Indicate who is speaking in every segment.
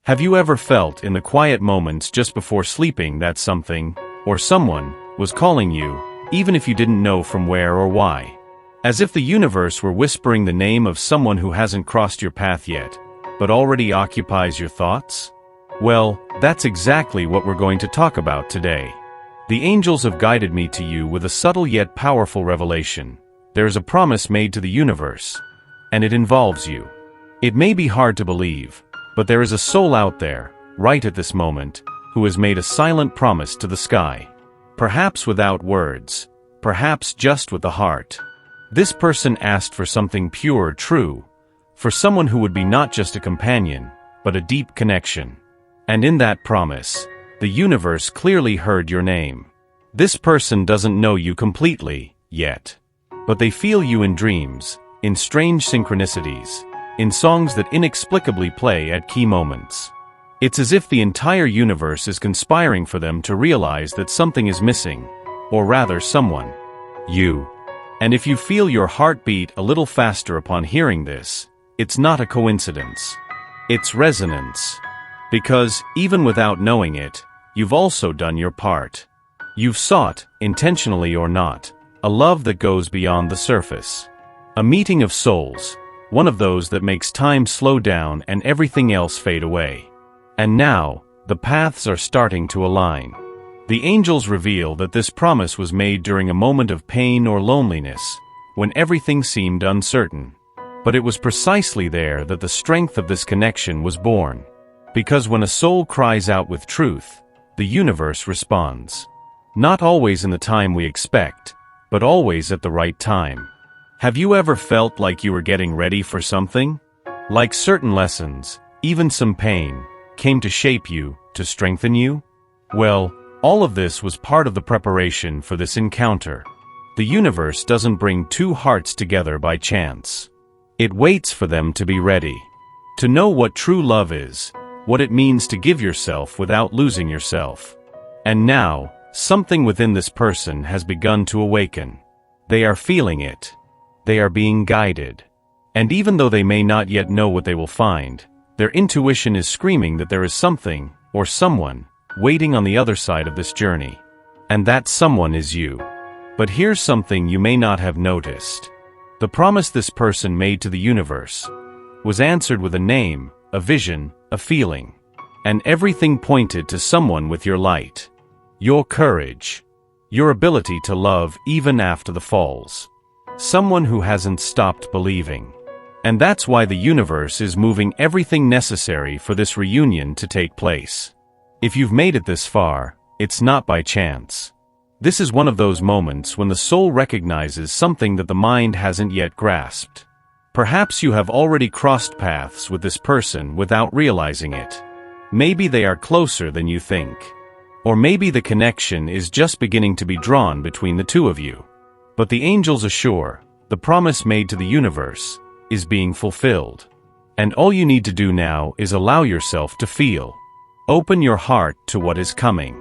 Speaker 1: Have you ever felt in the quiet moments just before sleeping that something, or someone, was calling you, even if you didn't know from where or why? As if the universe were whispering the name of someone who hasn't crossed your path yet, but already occupies your thoughts? Well, that's exactly what we're going to talk about today. The angels have guided me to you with a subtle yet powerful revelation. There is a promise made to the universe, and it involves you. It may be hard to believe, but there is a soul out there, right at this moment, who has made a silent promise to the sky. Perhaps without words, perhaps just with the heart. This person asked for something pure, true, for someone who would be not just a companion, but a deep connection. And in that promise, the universe clearly heard your name. This person doesn't know you completely, yet. But they feel you in dreams, in strange synchronicities, in songs that inexplicably play at key moments. It's as if the entire universe is conspiring for them to realize that something is missing, or rather someone. You. And if you feel your heart beat a little faster upon hearing this, it's not a coincidence. It's resonance. Because, even without knowing it, you've also done your part. You've sought, intentionally or not, a love that goes beyond the surface. A meeting of souls, one of those that makes time slow down and everything else fade away. And now, the paths are starting to align. The angels reveal that this promise was made during a moment of pain or loneliness, when everything seemed uncertain. But it was precisely there that the strength of this connection was born. Because when a soul cries out with truth, the universe responds. Not always in the time we expect, but always at the right time. Have you ever felt like you were getting ready for something? Like certain lessons, even some pain, came to shape you, to strengthen you? Well, all of this was part of the preparation for this encounter. The universe doesn't bring two hearts together by chance. It waits for them to be ready. To know what true love is, what it means to give yourself without losing yourself. And now, something within this person has begun to awaken. They are feeling it. They are being guided. And even though they may not yet know what they will find, their intuition is screaming that there is something, or someone, waiting on the other side of this journey. And that someone is you. But here's something you may not have noticed. The promise this person made to the universe was answered with a name, a vision, a feeling. And everything pointed to someone with your light. Your courage. Your ability to love even after the falls. Someone who hasn't stopped believing. And that's why the universe is moving everything necessary for this reunion to take place. If you've made it this far, it's not by chance. This is one of those moments when the soul recognizes something that the mind hasn't yet grasped. Perhaps you have already crossed paths with this person without realizing it. Maybe they are closer than you think. Or maybe the connection is just beginning to be drawn between the two of you. But the angels assure, the promise made to the universe is being fulfilled. And all you need to do now is allow yourself to feel. Open your heart to what is coming.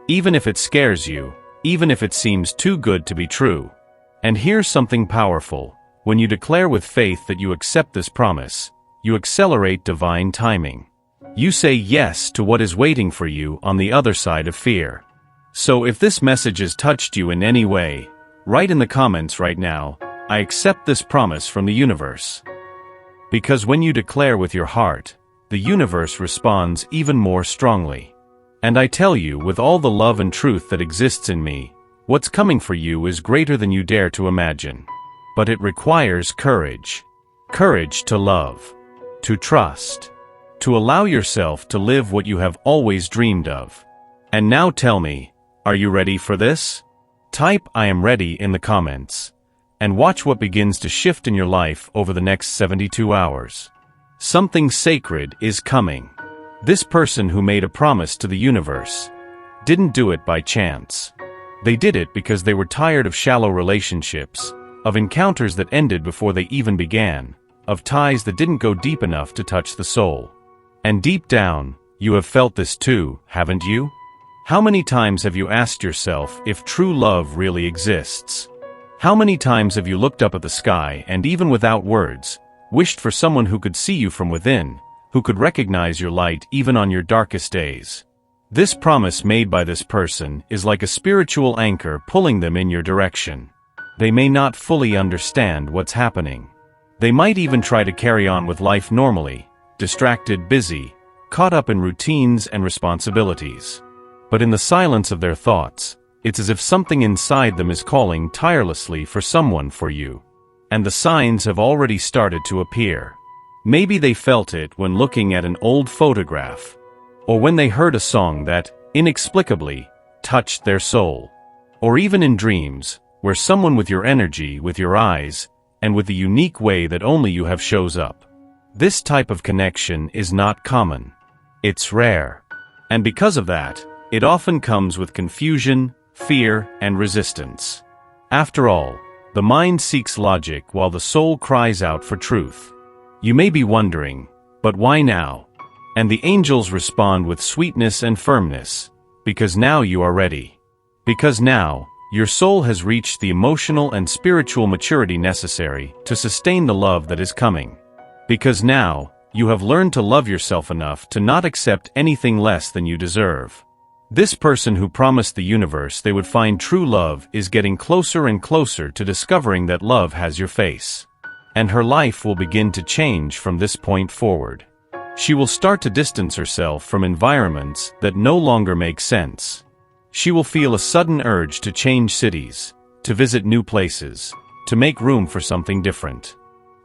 Speaker 1: Even if it scares you, even if it seems too good to be true. And here's something powerful. When you declare with faith that you accept this promise, you accelerate divine timing. You say yes to what is waiting for you on the other side of fear. So if this message has touched you in any way, write in the comments right now, I accept this promise from the universe. Because when you declare with your heart, the universe responds even more strongly. And I tell you with all the love and truth that exists in me, what's coming for you is greater than you dare to imagine. But it requires courage. Courage to love. To trust. To allow yourself to live what you have always dreamed of. And now tell me, are you ready for this? Type I am ready in the comments. And watch what begins to shift in your life over the next 72 hours. Something sacred is coming. This person who made a promise to the universe didn't do it by chance. They did it because they were tired of shallow relationships, of encounters that ended before they even began, of ties that didn't go deep enough to touch the soul. And deep down, you have felt this too, haven't you? How many times have you asked yourself if true love really exists? How many times have you looked up at the sky and even without words, wished for someone who could see you from within, who could recognize your light even on your darkest days. This promise made by this person is like a spiritual anchor pulling them in your direction. They may not fully understand what's happening. They might even try to carry on with life normally, distracted, busy, caught up in routines and responsibilities. But in the silence of their thoughts, it's as if something inside them is calling tirelessly for someone for you. And the signs have already started to appear. Maybe they felt it when looking at an old photograph, or when they heard a song that, inexplicably, touched their soul, or even in dreams, where someone with your energy, with your eyes, and with the unique way that only you have shows up. This type of connection is not common. It's rare. And because of that, it often comes with confusion, fear, and resistance. After all, the mind seeks logic while the soul cries out for truth. You may be wondering, but why now? And the angels respond with sweetness and firmness, because now you are ready. Because now, your soul has reached the emotional and spiritual maturity necessary to sustain the love that is coming. Because now, you have learned to love yourself enough to not accept anything less than you deserve. This person who promised the universe they would find true love is getting closer and closer to discovering that love has your face. And her life will begin to change from this point forward. She will start to distance herself from environments that no longer make sense. She will feel a sudden urge to change cities, to visit new places, to make room for something different.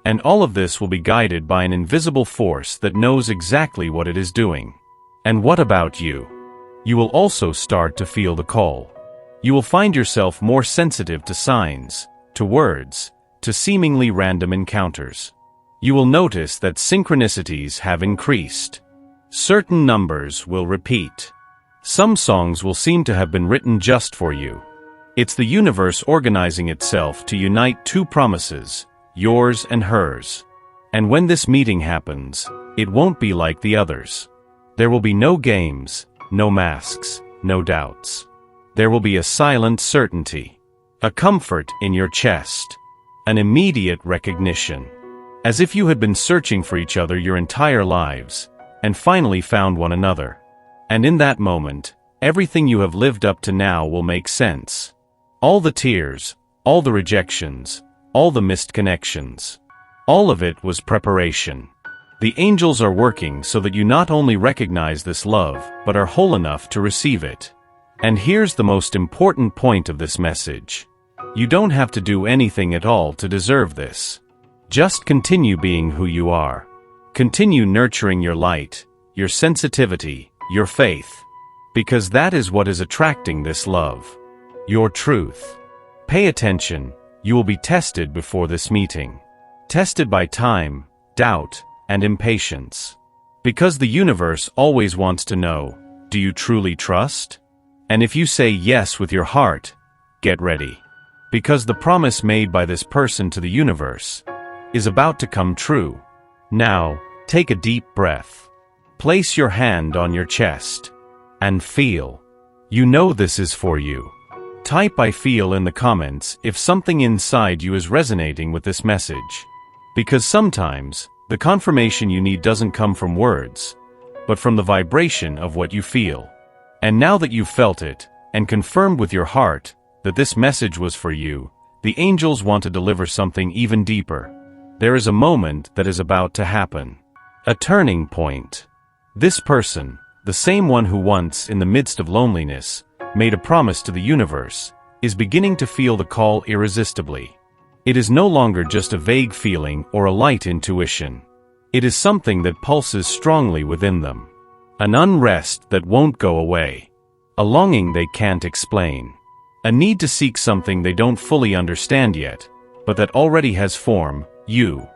Speaker 1: And all of this will be guided by an invisible force that knows exactly what it is doing. And what about you? You will also start to feel the call. You will find yourself more sensitive to signs, to words, to seemingly random encounters. You will notice that synchronicities have increased. Certain numbers will repeat. Some songs will seem to have been written just for you. It's the universe organizing itself to unite two promises, yours and hers. And when this meeting happens, it won't be like the others. There will be no games, no masks, no doubts. There will be a silent certainty, a comfort in your chest, an immediate recognition. As if you had been searching for each other your entire lives, and finally found one another. And in that moment, everything you have lived up to now will make sense. All the tears, all the rejections, all the missed connections. All of it was preparation. The angels are working so that you not only recognize this love, but are whole enough to receive it. And here's the most important point of this message. You don't have to do anything at all to deserve this. Just continue being who you are. Continue nurturing your light, your sensitivity, your faith. Because that is what is attracting this love. Your truth. Pay attention, you will be tested before this meeting. Tested by time, doubt, and impatience. Because the universe always wants to know, do you truly trust? And if you say yes with your heart, get ready. Because the promise made by this person to the universe is about to come true. Now, take a deep breath. Place your hand on your chest. And feel. You know this is for you. Type "I feel" in the comments if something inside you is resonating with this message. Because sometimes, the confirmation you need doesn't come from words, but from the vibration of what you feel. And now that you've felt it, and confirmed with your heart that this message was for you, the angels want to deliver something even deeper. There is a moment that is about to happen. A turning point. This person, the same one who once, in the midst of loneliness, made a promise to the universe, is beginning to feel the call irresistibly. It is no longer just a vague feeling or a light intuition. It is something that pulses strongly within them. An unrest that won't go away. A longing they can't explain. A need to seek something they don't fully understand yet, but that already has form, you.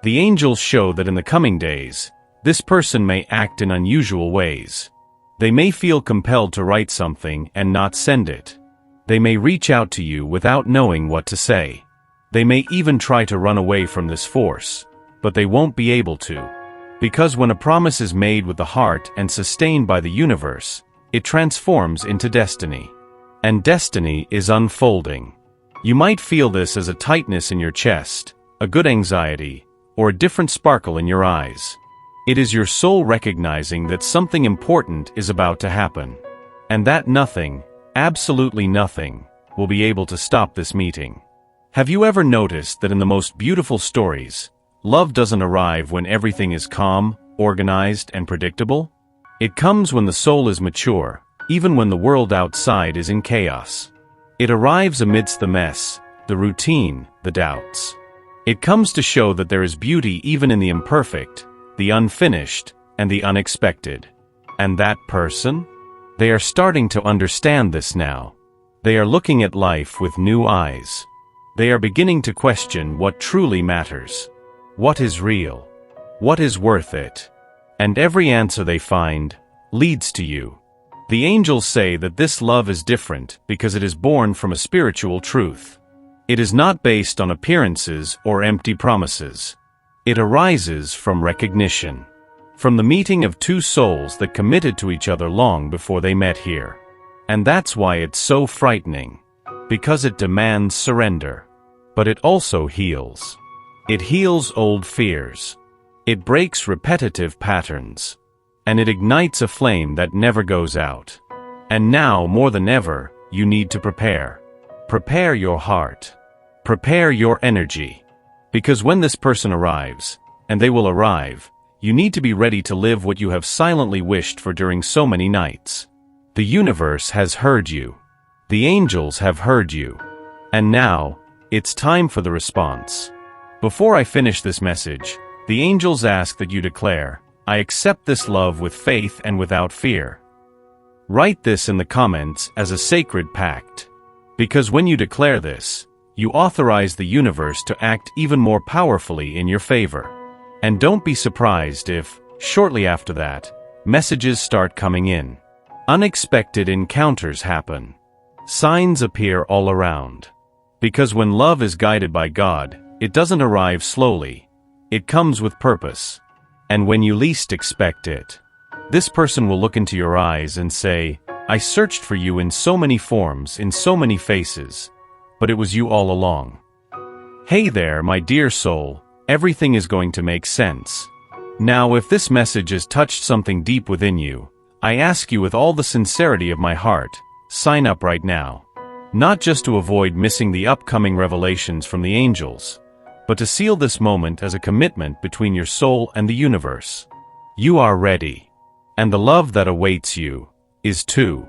Speaker 1: The angels show that in the coming days, this person may act in unusual ways. They may feel compelled to write something and not send it. They may reach out to you without knowing what to say. They may even try to run away from this force, but they won't be able to. Because when a promise is made with the heart and sustained by the universe, it transforms into destiny. And destiny is unfolding. You might feel this as a tightness in your chest, a good anxiety, or a different sparkle in your eyes. It is your soul recognizing that something important is about to happen. And that nothing, absolutely nothing, will be able to stop this meeting. Have you ever noticed that in the most beautiful stories, love doesn't arrive when everything is calm, organized, and predictable? It comes when the soul is mature, even when the world outside is in chaos. It arrives amidst the mess, the routine, the doubts. It comes to show that there is beauty even in the imperfect, the unfinished, and the unexpected. And that person? They are starting to understand this now. They are looking at life with new eyes. They are beginning to question what truly matters. What is real? What is worth it? And every answer they find leads to you. The angels say that this love is different because it is born from a spiritual truth. It is not based on appearances or empty promises. It arises from recognition. From the meeting of two souls that committed to each other long before they met here. And that's why it's so frightening. Because it demands surrender. But it also heals. It heals old fears. It breaks repetitive patterns. And it ignites a flame that never goes out. And now, more than ever, you need to prepare. Prepare your heart. Prepare your energy. Because when this person arrives, and they will arrive, you need to be ready to live what you have silently wished for during so many nights. The universe has heard you. The angels have heard you. And now, it's time for the response. Before I finish this message, the angels ask that you declare, "I accept this love with faith and without fear." Write this in the comments as a sacred pact. Because when you declare this, you authorize the universe to act even more powerfully in your favor. And don't be surprised if, shortly after that, messages start coming in. Unexpected encounters happen. Signs appear all around. Because when love is guided by God, it doesn't arrive slowly. It comes with purpose. And when you least expect it, this person will look into your eyes and say, "I searched for you in so many forms, in so many faces, but it was you all along." Hey there, my dear soul, everything is going to make sense. Now, if this message has touched something deep within you, I ask you with all the sincerity of my heart, sign up right now. Not just to avoid missing the upcoming revelations from the angels, but to seal this moment as a commitment between your soul and the universe. You are ready. And the love that awaits you is too.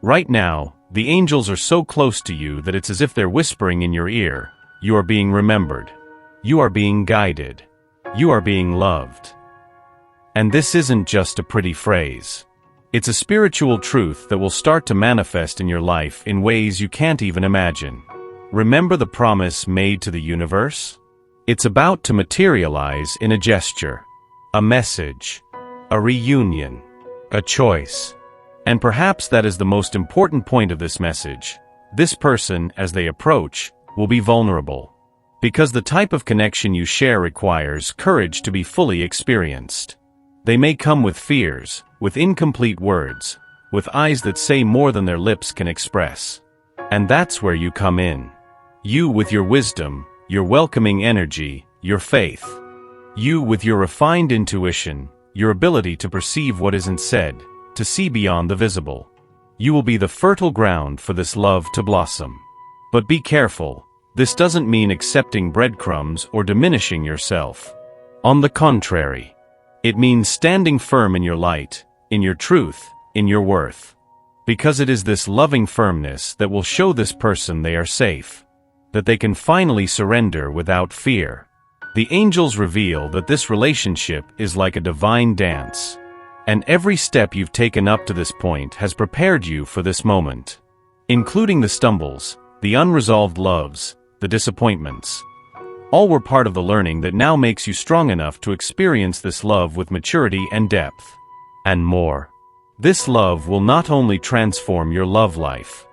Speaker 1: Right now, the angels are so close to you that it's as if they're whispering in your ear, "You are being remembered. You are being guided. You are being loved." And this isn't just a pretty phrase. It's a spiritual truth that will start to manifest in your life in ways you can't even imagine. Remember the promise made to the universe? It's about to materialize in a gesture, a message, a reunion, a choice. And perhaps that is the most important point of this message. This person, as they approach, will be vulnerable. Because the type of connection you share requires courage to be fully experienced. They may come with fears, with incomplete words, with eyes that say more than their lips can express. And that's where you come in. You with your wisdom, your welcoming energy, your faith. You with your refined intuition, your ability to perceive what isn't said, to see beyond the visible. You will be the fertile ground for this love to blossom. But be careful, this doesn't mean accepting breadcrumbs or diminishing yourself. On the contrary, it means standing firm in your light, in your truth, in your worth. Because it is this loving firmness that will show this person they are safe, that they can finally surrender without fear. The angels reveal that this relationship is like a divine dance. And every step you've taken up to this point has prepared you for this moment. Including the stumbles, the unresolved loves, the disappointments. All were part of the learning that now makes you strong enough to experience this love with maturity and depth. And more. This love will not only transform your love life.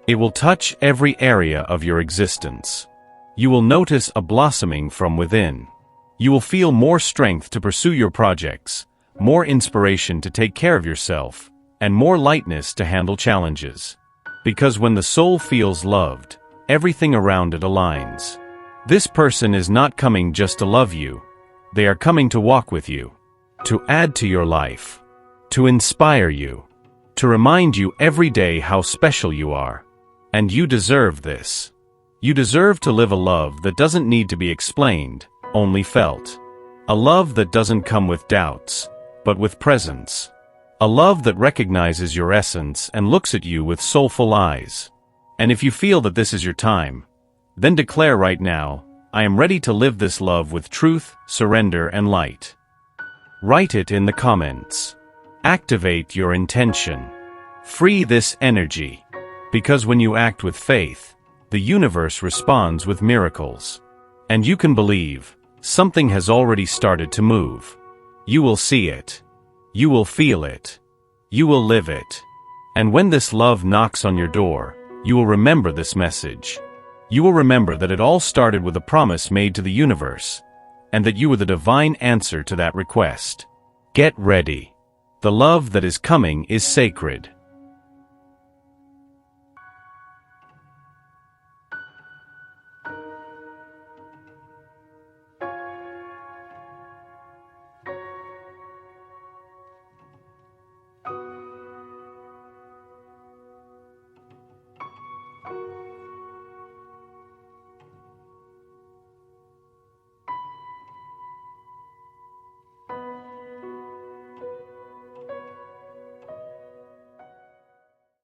Speaker 1: It will touch every area of your existence. You will notice a blossoming from within. You will feel more strength to pursue your projects, more inspiration to take care of yourself, and more lightness to handle challenges. Because when the soul feels loved, everything around it aligns. This person is not coming just to love you. They are coming to walk with you. to add to your life, to inspire you, to remind you every day how special you are. And you deserve this. You deserve to live a love that doesn't need to be explained, only felt. A love that doesn't come with doubts, but with presence. A love that recognizes your essence and looks at you with soulful eyes. And if you feel that this is your time, then declare right now, I am ready to live this love with truth, surrender, and light. Write it in the comments. Activate your intention. Free this energy. Because when you act with faith, the universe responds with miracles. And you can believe, something has already started to move. You will see it. You will feel it. You will live it. And when this love knocks on your door, you will remember this message. You will remember that it all started with a promise made to the universe, and that you were the divine answer to that request. Get ready. The love that is coming is sacred.